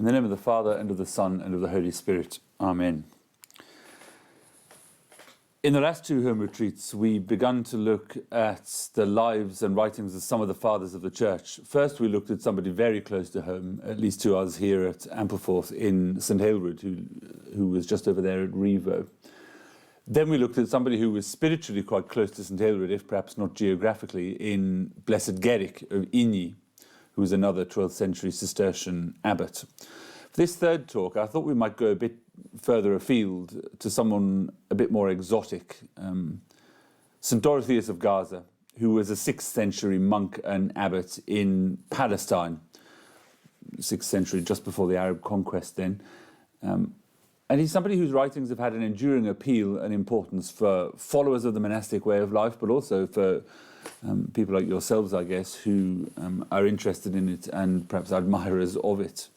In the name of the Father, and of the Son, and of the Holy Spirit. Amen. In the last two home retreats, we've begun to look at the lives and writings of some of the fathers of the Church. First, we looked at somebody very close to home, at least to us here at Ampleforth in St Aelred, who was just over there at Revo. Then we looked at somebody who was spiritually quite close to St Aelred, if perhaps not geographically, in Blessed Gerric of Igny, who was another 12th century Cistercian abbot. For this third talk, I thought we might go a bit further afield to someone a bit more exotic, St Dorotheus of Gaza, who was a 6th century monk and abbot in Palestine, 6th century, just before the Arab conquest then. And he's somebody whose writings have had an enduring appeal and importance for followers of the monastic way of life, but also for people like yourselves, I guess, who are interested in it and perhaps admirers of it.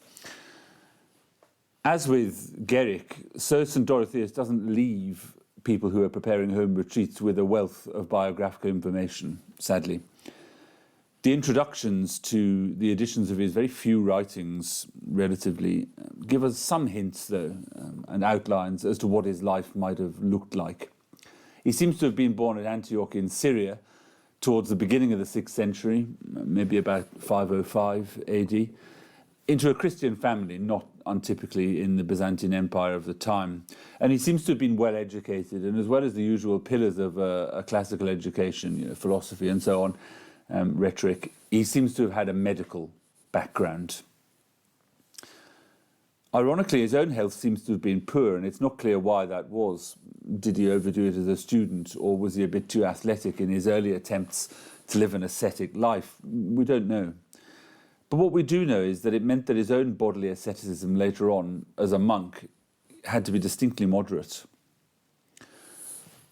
As with Gerric, so St Dorotheus doesn't leave people who are preparing home retreats with a wealth of biographical information, sadly. The introductions to the editions of his very few writings, relatively, give us some hints, though, and outlines as to what his life might have looked like. He seems to have been born at Antioch in Syria towards the beginning of the 6th century, maybe about 505 AD, into a Christian family, not untypically in the Byzantine Empire of the time. And he seems to have been well educated, and as well as the usual pillars of a classical education, philosophy and so on, rhetoric, he seems to have had a medical background. Ironically, his own health seems to have been poor, and it's not clear why that was. Did he overdo it as a student, or was he a bit too athletic in his early attempts to live an ascetic life? We don't know. But what we do know is that it meant that his own bodily asceticism later on, as a monk, had to be distinctly moderate.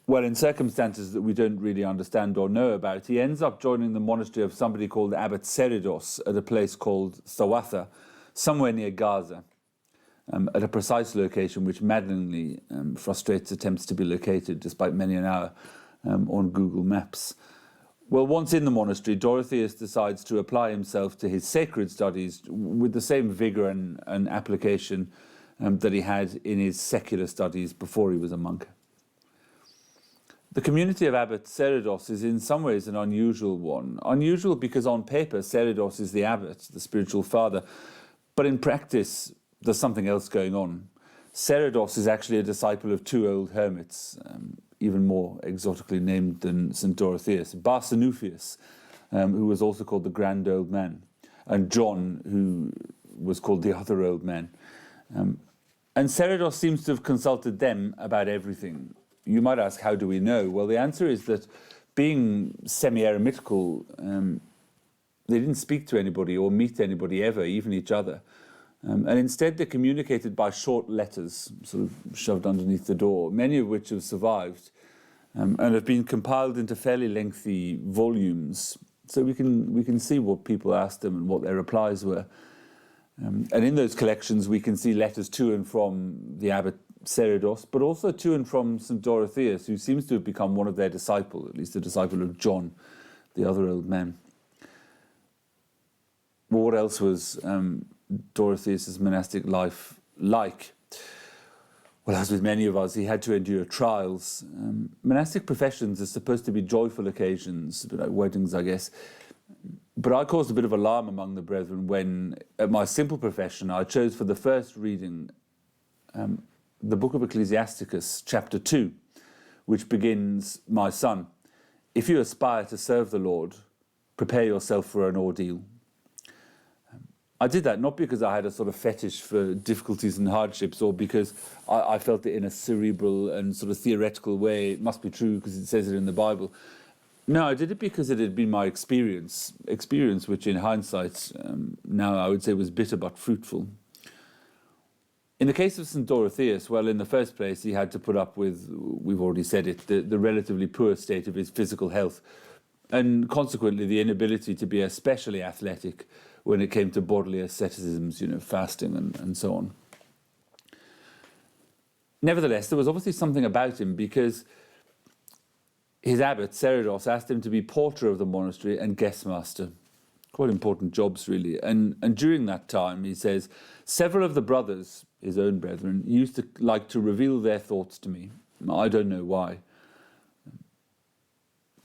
Well, in circumstances that we don't really understand or know about, he ends up joining the monastery of somebody called Abbot Cedd at a place called Thawatha, somewhere near Gaza, at a precise location which maddeningly frustrates attempts to be located, despite many an hour on Google Maps. Well, once in the monastery, Dorotheus decides to apply himself to his sacred studies with the same vigour and application that he had in his secular studies before he was a monk. The community of Abbot Cedd is in some ways an unusual one. Unusual because on paper, Cedd is the abbot, the spiritual father, but in practice, there's something else going on. Cedd is actually a disciple of two old hermits, even more exotically named than St Dorotheus, Barsanuphius, who was also called the Grand Old Man, and John, who was called the Other Old Man. And Cedd seems to have consulted them about everything. You might ask, how do we know? Well, the answer is that being semi-eremitical, they didn't speak to anybody or meet anybody ever, even each other. And instead they communicated by short letters, sort of shoved underneath the door, many of which have survived and have been compiled into fairly lengthy volumes. So we can see what people asked them and what their replies were. And in those collections we can see letters to and from the Abbot Cedd, but also to and from St Dorotheus, who seems to have become one of their disciples, at least a disciple of John, the Other Old Man. Well, what else was Dorotheus' monastic life like? Well, as with many of us, he had to endure trials. Monastic professions are supposed to be joyful occasions, a bit like weddings, I guess. But I caused a bit of alarm among the brethren when, at my simple profession, I chose for the first reading the book of Ecclesiasticus, chapter 2, which begins, "My son, if you aspire to serve the Lord, prepare yourself for an ordeal." I did that not because I had a sort of fetish for difficulties and hardships, or because I felt it in a cerebral and sort of theoretical way. It must be true because it says it in the Bible. No, I did it because it had been my experience which in hindsight now I would say was bitter but fruitful. In the case of St Dorotheus, well, in the first place, he had to put up with, we've already said it, the relatively poor state of his physical health, and consequently the inability to be especially athletic when it came to bodily asceticisms, fasting and so on. Nevertheless, there was obviously something about him, because his abbot, Cedd, asked him to be porter of the monastery and guest master. Quite important jobs, really. And during that time, he says, several of the brothers, his own brethren, used to like to reveal their thoughts to me. I don't know why.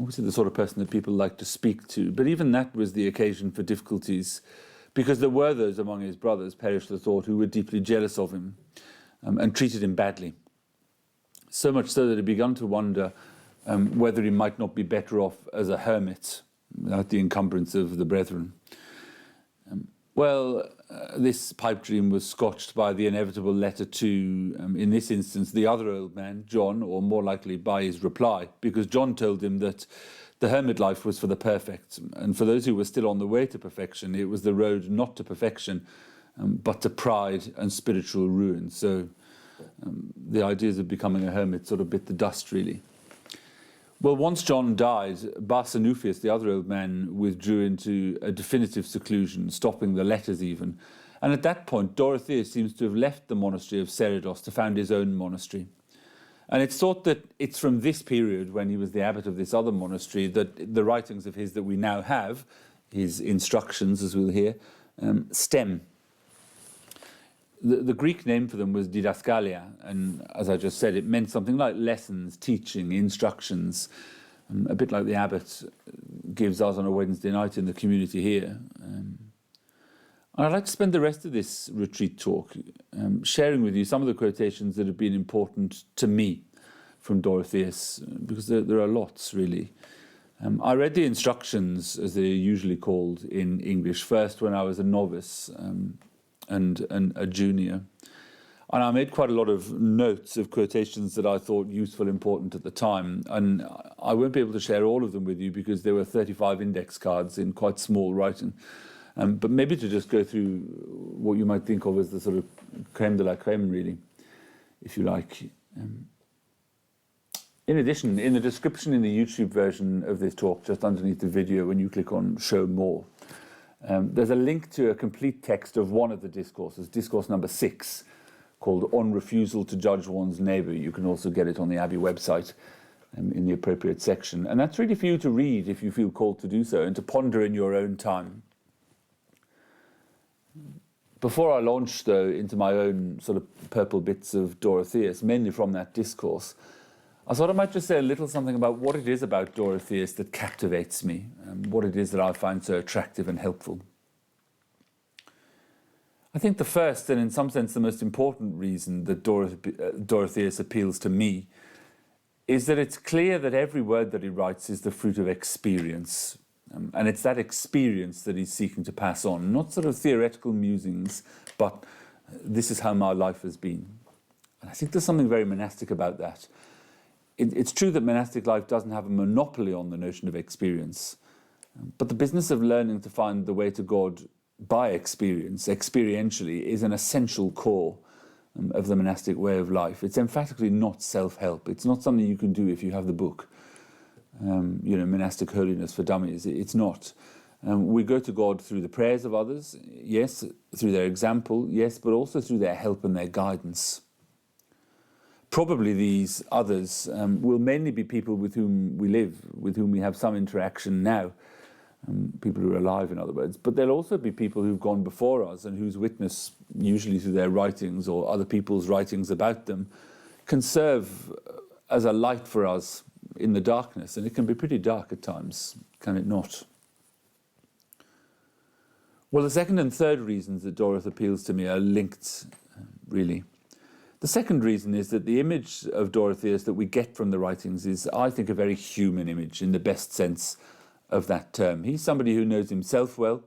Obviously the sort of person that people like to speak to, but even that was the occasion for difficulties, because there were those among his brothers, perish the thought, who were deeply jealous of him and treated him badly. So much so that he began to wonder whether he might not be better off as a hermit, without the encumbrance of the brethren. This pipe dream was scotched by the inevitable letter to, in this instance, the other old man, John, or more likely by his reply, because John told him that the hermit life was for the perfect, and for those who were still on the way to perfection, it was the road not to perfection, but to pride and spiritual ruin. So the ideas of becoming a hermit sort of bit the dust, really. Well, once John died, Barsanuphius, the other old man, withdrew into a definitive seclusion, stopping the letters even. And at that point, Dorotheus seems to have left the monastery of Cerridos to found his own monastery. And it's thought that it's from this period, when he was the abbot of this other monastery, that the writings of his that we now have, his instructions, as we'll hear, stem. The Greek name for them was didaskalia, and as I just said, it meant something like lessons, teaching, instructions, a bit like the abbot gives us on a Wednesday night in the community here. And I'd like to spend the rest of this retreat talk sharing with you some of the quotations that have been important to me from Dorotheus, because there are lots, really. I read the instructions, as they're usually called in English, first when I was a novice, and a junior. And I made quite a lot of notes of quotations that I thought useful, important at the time. And I won't be able to share all of them with you because there were 35 index cards in quite small writing. But maybe to just go through what you might think of as the sort of creme de la creme, really, if you like. In addition, in the description in the YouTube version of this talk, just underneath the video, when you click on Show More, there's a link to a complete text of one of the discourses, discourse number 6, called On Refusal to Judge One's Neighbour. You can also get it on the Abbey website in the appropriate section. And that's really for you to read if you feel called to do so and to ponder in your own time. Before I launch, though, into my own sort of purple bits of Dorotheus, mainly from that discourse, I thought I might just say a little something about what it is about Dorotheus that captivates me, and what it is that I find so attractive and helpful. I think the first, and in some sense the most important reason that Dorotheus appeals to me, is that it's clear that every word that he writes is the fruit of experience. And it's that experience that he's seeking to pass on, not sort of theoretical musings, but this is how my life has been. And I think there's something very monastic about that. It's true that monastic life doesn't have a monopoly on the notion of experience, but the business of learning to find the way to God by experience, experientially, is an essential core of the monastic way of life. It's emphatically not self-help. It's not something you can do if you have the book, Monastic Holiness for Dummies. It's not. We go to God through the prayers of others, yes, through their example, yes, but also through their help and their guidance. Probably these others will mainly be people with whom we live, with whom we have some interaction now, people who are alive, in other words. But there'll also be people who've gone before us and whose witness, usually through their writings or other people's writings about them, can serve as a light for us in the darkness. And it can be pretty dark at times, can it not? Well, the second and third reasons that Doroth appeals to me are linked, really. The second reason is that the image of Dorotheus that we get from the writings is, I think, a very human image in the best sense of that term. He's somebody who knows himself well,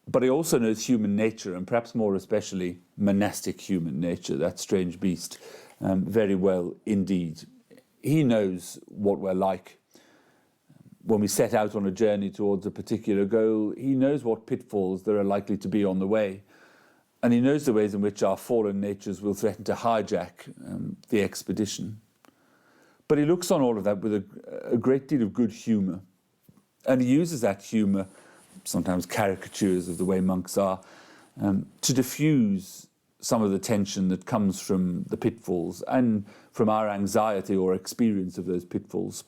but he also knows human nature, and perhaps more especially monastic human nature, that strange beast, very well indeed. He knows what we're like. When we set out on a journey towards a particular goal, he knows what pitfalls there are likely to be on the way. And he knows the ways in which our fallen natures will threaten to hijack the expedition. But he looks on all of that with a great deal of good humour. And he uses that humour, sometimes caricatures of the way monks are, to diffuse some of the tension that comes from the pitfalls and from our anxiety or experience of those pitfalls.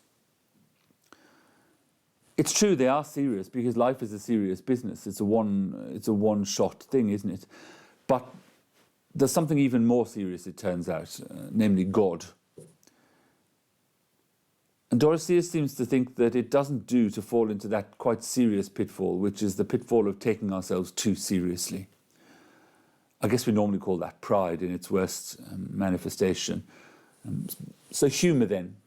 It's true they are serious because life is a serious business. It's a one-shot thing, isn't it? But there's something even more serious, it turns out, namely God. And Dorotheus seems to think that it doesn't do to fall into that quite serious pitfall, which is the pitfall of taking ourselves too seriously. I guess we normally call that pride in its worst manifestation. So humour then.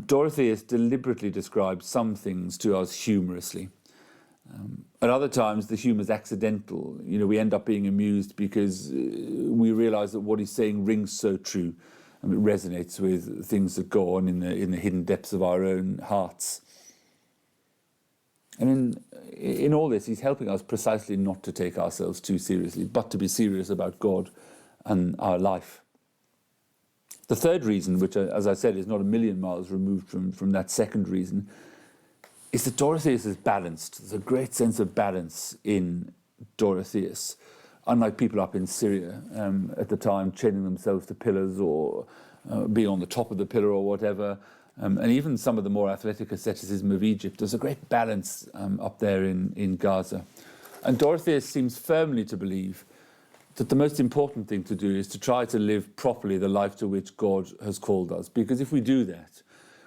Dorotheus deliberately describes some things to us humorously. At other times, the humour is accidental. We end up being amused because we realise that what he's saying rings so true, and it resonates with things that go on in the hidden depths of our own hearts. And in all this, he's helping us precisely not to take ourselves too seriously, but to be serious about God and our life. The third reason, which, as I said, is not a million miles removed from that second reason, is that Dorotheus is balanced. There's a great sense of balance in Dorotheus. Unlike people up in Syria at the time, chaining themselves to pillars or being on the top of the pillar or whatever, and even some of the more athletic asceticism of Egypt, there's a great balance up there in Gaza. And Dorotheus seems firmly to believe that the most important thing to do is to try to live properly the life to which God has called us. Because if we do that,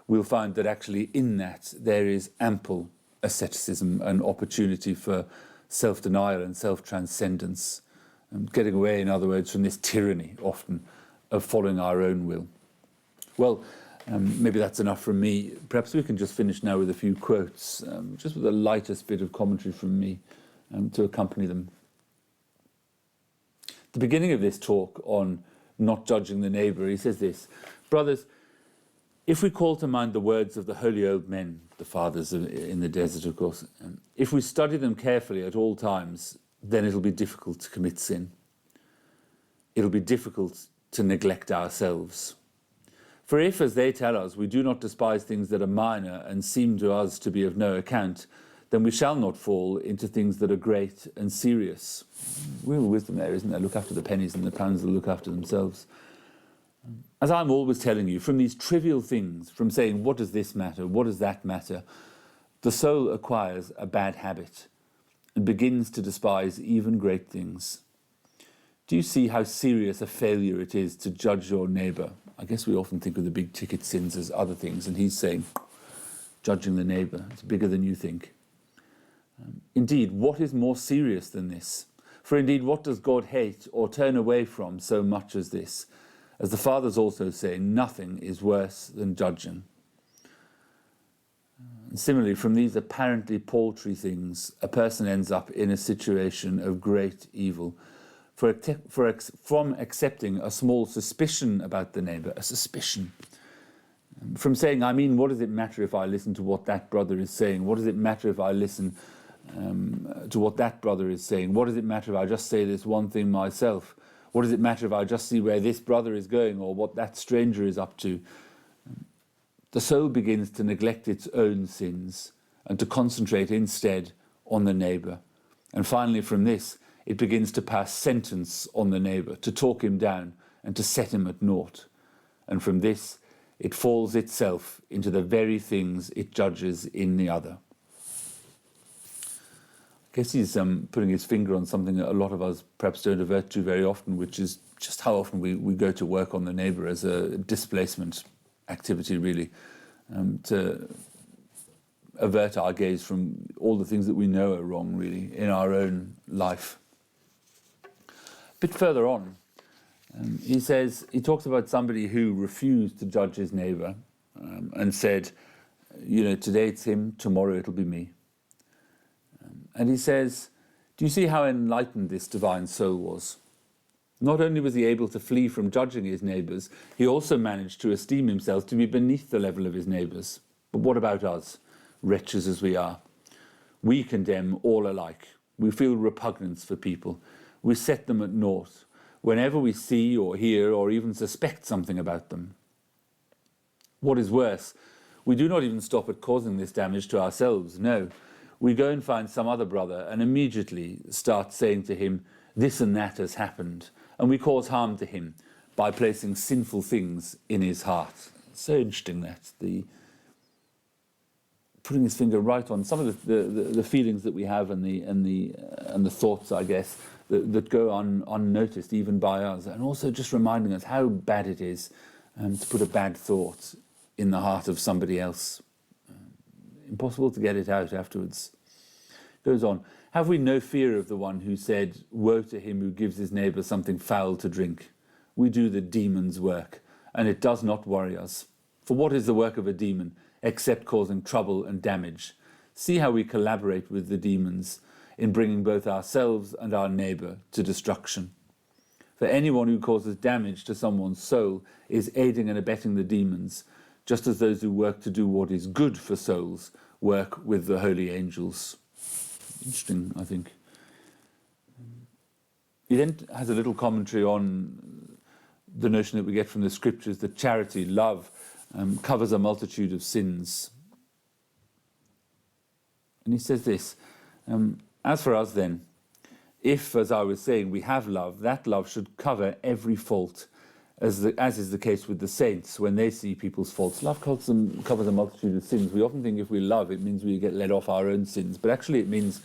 we'll find that actually in that there is ample asceticism and opportunity for self-denial and self-transcendence, getting away, in other words, from this tyranny often of following our own will. Well, maybe that's enough from me. Perhaps we can just finish now with a few quotes, just with the lightest bit of commentary from me to accompany them. The beginning of this talk on not judging the neighbour, he says this: "Brothers, if we call to mind the words of the holy old men, the fathers in the desert, of course, if we study them carefully at all times, then it'll be difficult to commit sin. It'll be difficult to neglect ourselves. For if, as they tell us, we do not despise things that are minor and seem to us to be of no account, then we shall not fall into things that are great and serious." Real wisdom there, isn't there? Look after the pennies and the pounds will look after themselves. As I'm always telling you, from these trivial things, from saying, what does this matter, what does that matter, the soul acquires a bad habit and begins to despise even great things. Do you see how serious a failure it is to judge your neighbour? I guess we often think of the big ticket sins as other things, and he's saying, judging the neighbour, it's bigger than you think. Indeed, what is more serious than this? For indeed, what does God hate or turn away from so much as this? As the fathers also say, nothing is worse than judging. And similarly, from these apparently paltry things, a person ends up in a situation of great evil. From accepting a small suspicion about the neighbour, a suspicion, from saying, what does it matter if I listen to what that brother is saying? What does it matter if I listen to what that brother is saying? What does it matter if I just say this one thing myself? What does it matter if I just see where this brother is going or what that stranger is up to? The soul begins to neglect its own sins and to concentrate instead on the neighbour. And finally, from this, it begins to pass sentence on the neighbour, to talk him down and to set him at naught. And from this, it falls itself into the very things it judges in the other. I guess he's putting his finger on something that a lot of us perhaps don't avert to very often, which is just how often we go to work on the neighbour as a displacement activity, really, to avert our gaze from all the things that we know are wrong, really, in our own life. A bit further on, he talks about somebody who refused to judge his neighbour and said, today it's him, tomorrow it'll be me. And he says, do you see how enlightened this divine soul was? Not only was he able to flee from judging his neighbours, he also managed to esteem himself to be beneath the level of his neighbours. But what about us, wretches as we are? We condemn all alike. We feel repugnance for people. We set them at naught whenever we see or hear or even suspect something about them. What is worse, we do not even stop at causing this damage to ourselves, no. We go and find some other brother and immediately start saying to him, this and that has happened, and we cause harm to him by placing sinful things in his heart. So interesting that, the putting his finger right on some of the feelings that we have and the thoughts, I guess, that go unnoticed even by us, and also just reminding us how bad it is to put a bad thought in the heart of somebody else. Impossible to get it out afterwards. Goes on, have we no fear of the one who said, woe to him who gives his neighbour something foul to drink? We do the demon's work, and it does not worry us. For what is the work of a demon, except causing trouble and damage? See how we collaborate with the demons in bringing both ourselves and our neighbour to destruction. For anyone who causes damage to someone's soul is aiding and abetting the demons, just as those who work to do what is good for souls work with the holy angels. Interesting, I think. He then has a little commentary on the notion that we get from the scriptures that charity, love, covers a multitude of sins. And he says this, as for us then, if, as I was saying, we have love, that love should cover every fault, as is the case with the saints when they see people's faults. Love covers a multitude of sins. We often think if we love, it means we get let off our own sins, but actually it means,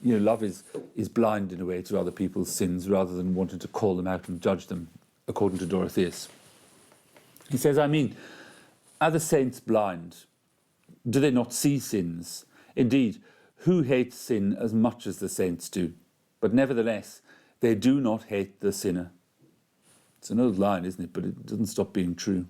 love is blind in a way to other people's sins rather than wanting to call them out and judge them, according to Dorotheus. He says, are the saints blind? Do they not see sins? Indeed, who hates sin as much as the saints do? But nevertheless, they do not hate the sinner. It's an old line, isn't it? But it doesn't stop being true.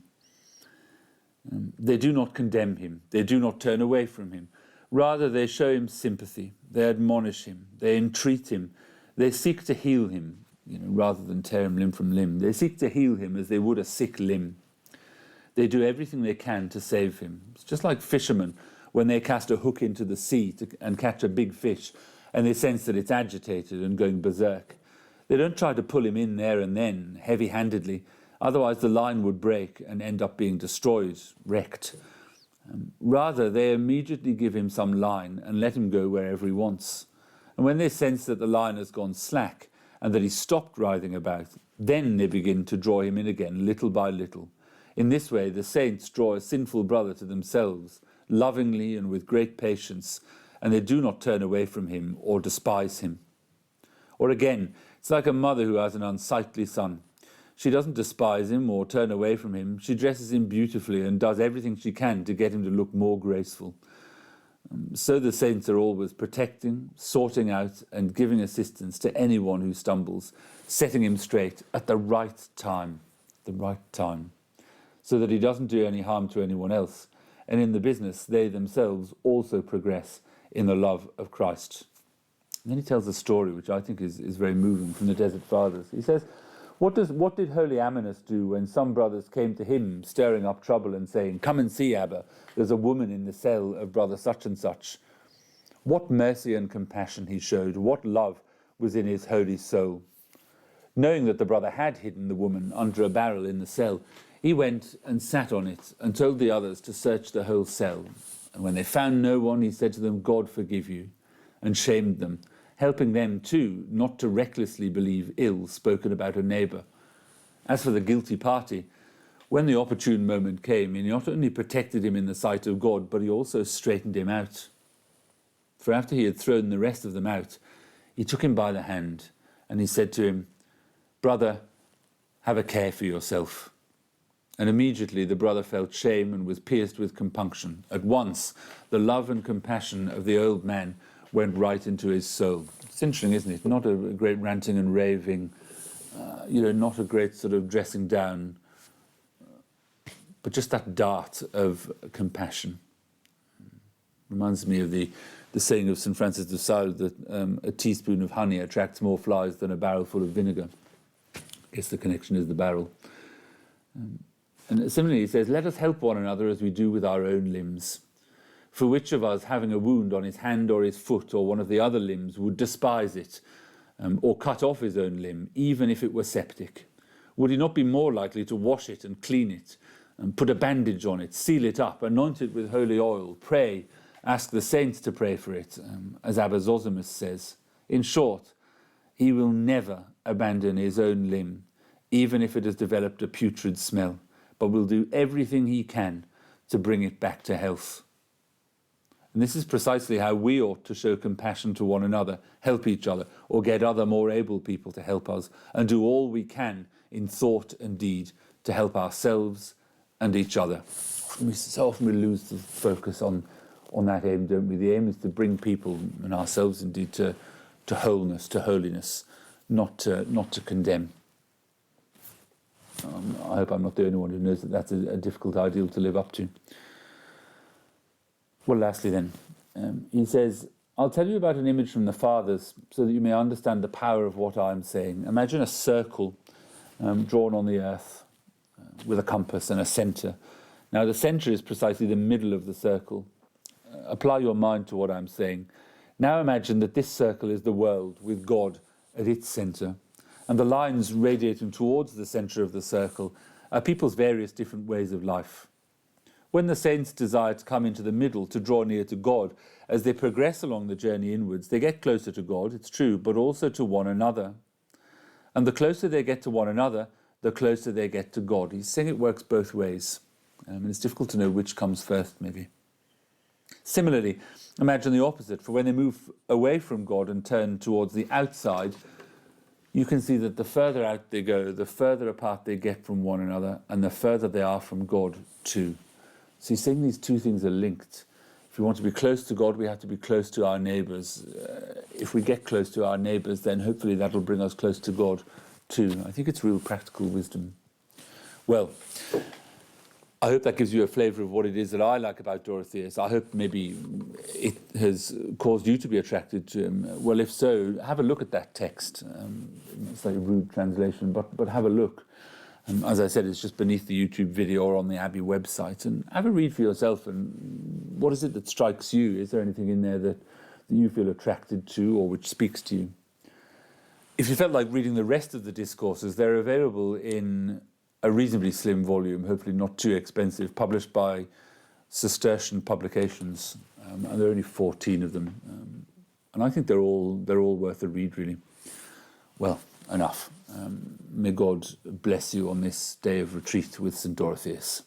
They do not condemn him. They do not turn away from him. Rather, they show him sympathy. They admonish him. They entreat him. They seek to heal him, rather than tear him limb from limb. They seek to heal him as they would a sick limb. They do everything they can to save him. It's just like fishermen when they cast a hook into the sea and catch a big fish, and they sense that it's agitated and going berserk. They don't try to pull him in there and then, heavy-handedly, otherwise the line would break and end up being destroyed, wrecked. Rather, they immediately give him some line and let him go wherever he wants. And when they sense that the line has gone slack and that he's stopped writhing about, then they begin to draw him in again, little by little. In this way, the saints draw a sinful brother to themselves, lovingly and with great patience, and they do not turn away from him or despise him. Or again, it's like a mother who has an unsightly son. She doesn't despise him or turn away from him. She dresses him beautifully and does everything she can to get him to look more graceful. So the saints are always protecting, sorting out, and giving assistance to anyone who stumbles, setting him straight at the right time, so that he doesn't do any harm to anyone else. And in the business, they themselves also progress in the love of Christ. And then he tells a story which I think is very moving from the Desert Fathers. He says, what did Holy Ammonus do when some brothers came to him stirring up trouble and saying, come and see, Abbot, there's a woman in the cell of brother such and such. What mercy and compassion he showed, what love was in his holy soul. Knowing that the brother had hidden the woman under a barrel in the cell, he went and sat on it and told the others to search the whole cell. And when they found no one, he said to them, God forgive you, and shamed them, helping them too not to recklessly believe ill spoken about a neighbour. As for the guilty party, when the opportune moment came, he not only protected him in the sight of God, but he also straightened him out. For after he had thrown the rest of them out, he took him by the hand, and he said to him, brother, have a care for yourself. And immediately the brother felt shame and was pierced with compunction. At once, the love and compassion of the old man went right into his soul. It's interesting, isn't it? Not a great ranting and raving, not a great sort of dressing down, but just that dart of compassion. Reminds me of the saying of St. Francis de Sales that a teaspoon of honey attracts more flies than a barrel full of vinegar. I guess the connection is the barrel. And similarly, he says, let us help one another as we do with our own limbs. For which of us, having a wound on his hand or his foot or one of the other limbs, would despise it, or cut off his own limb, even if it were septic? Would he not be more likely to wash it and clean it, and put a bandage on it, seal it up, anoint it with holy oil, pray, ask the saints to pray for it, as Abbot Zosimus says? In short, he will never abandon his own limb, even if it has developed a putrid smell, but will do everything he can to bring it back to health. And this is precisely how we ought to show compassion to one another, help each other, or get other more able people to help us, and do all we can in thought and deed to help ourselves and each other. So often we lose the focus on that aim, don't we? The aim is to bring people and ourselves indeed to wholeness, to holiness, not to condemn. I hope I'm not the only one who knows that that's a difficult ideal to live up to. Well, lastly then, he says, I'll tell you about an image from the Fathers so that you may understand the power of what I'm saying. Imagine a circle drawn on the earth with a compass and a centre. Now the centre is precisely the middle of the circle. Apply your mind to what I'm saying. Now imagine that this circle is the world with God at its centre, and the lines radiating towards the centre of the circle are people's various different ways of life. When the saints desire to come into the middle, to draw near to God, as they progress along the journey inwards, they get closer to God, it's true, but also to one another. And the closer they get to one another, the closer they get to God. He's saying it works both ways. And it's difficult to know which comes first, maybe. Similarly, imagine the opposite. For when they move away from God and turn towards the outside, you can see that the further out they go, the further apart they get from one another, and the further they are from God too. So he's saying these two things are linked. If we want to be close to God, we have to be close to our neighbours. If we get close to our neighbours, then hopefully that'll bring us close to God too. I think it's real practical wisdom. Well, I hope that gives you a flavour of what it is that I like about Dorotheus. I hope maybe it has caused you to be attracted to him. Well, if so, have a look at that text. It's like a rude translation, but have a look. As I said, it's just beneath the YouTube video or on the Abbey website. And have a read for yourself. And what is it that strikes you? Is there anything in there that you feel attracted to or which speaks to you? If you felt like reading the rest of the discourses, they're available in a reasonably slim volume, hopefully not too expensive, published by Cistercian Publications, and there are only 14 of them, and I think they're all worth a read, really. Well, enough. May God bless you on this day of retreat with St. Dorotheus.